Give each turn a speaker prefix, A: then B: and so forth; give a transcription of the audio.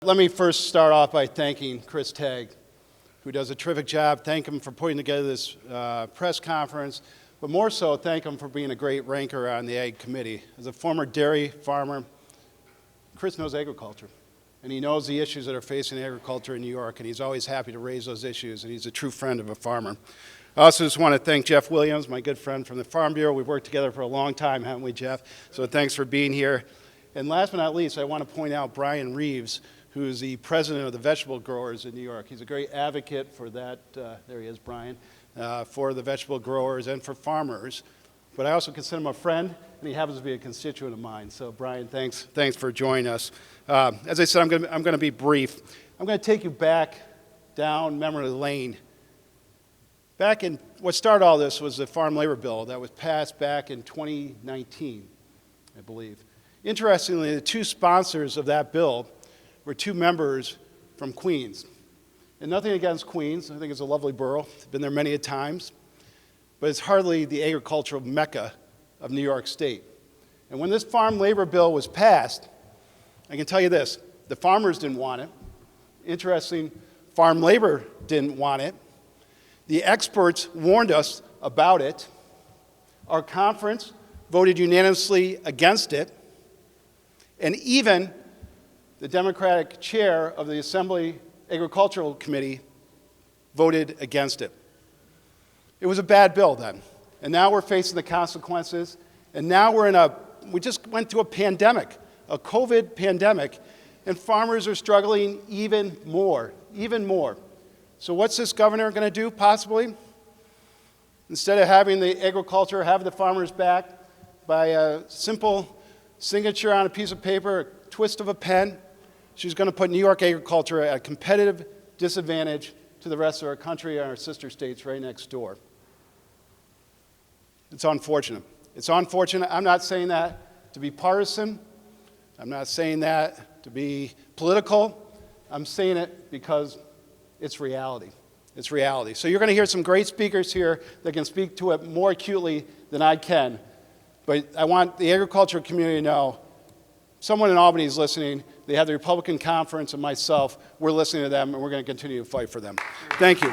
A: Let me first start off by thanking Chris Tagg, who does a terrific job. Thank him for putting together this press conference, but more so, thank him for being a great ranker on the Ag Committee. As a former dairy farmer, Chris knows agriculture, and he knows the issues that are facing agriculture in New York, and he's always happy to raise those issues, and he's a true friend of a farmer. I also just want to thank Jeff Williams, my good friend from the Farm Bureau. We've worked together for a long time, haven't we, Jeff? So thanks for being here. And last but not least, I want to point out Brian Reeves, who is the president of the vegetable growers in New York. He's a great advocate for that, there he is, Brian, for the vegetable growers and for farmers. But I also consider him a friend, and he happens to be a constituent of mine. So Brian, thanks for joining us. As I said, I'm going to be brief. I'm going to take you back down memory lane. Back in, what started all this was the Farm Labor Bill that was passed back in 2019, I believe. Interestingly, the two sponsors of that bill were two members from Queens. And nothing against Queens. I think it's a lovely borough. I've been there many a times. But it's hardly the agricultural mecca of New York State. And when this Farm Labor Bill was passed, I can tell you this, the farmers didn't want it. Interesting, farm labor didn't want it. The experts warned us about it. Our conference voted unanimously against it. And even the Democratic chair of the Assembly Agricultural Committee voted against it. It was a bad bill then. And now we're facing the consequences. And now we just went through a pandemic, a COVID pandemic, and farmers are struggling even more. So what's this governor going to do, possibly? Instead of having the agriculture have the farmers back by a simple signature on a piece of paper, a twist of a pen, she's going to put New York agriculture at a competitive disadvantage to the rest of our country and our sister states right next door. It's unfortunate. It's unfortunate. I'm not saying that to be partisan. I'm not saying that to be political. I'm saying it because it's reality. It's reality. So you're going to hear some great speakers here that can speak to it more acutely than I can. But I want the agriculture community to know someone in Albany is listening. They have the Republican conference and myself. We're listening to them, and we're going to continue to fight for them. Thank you.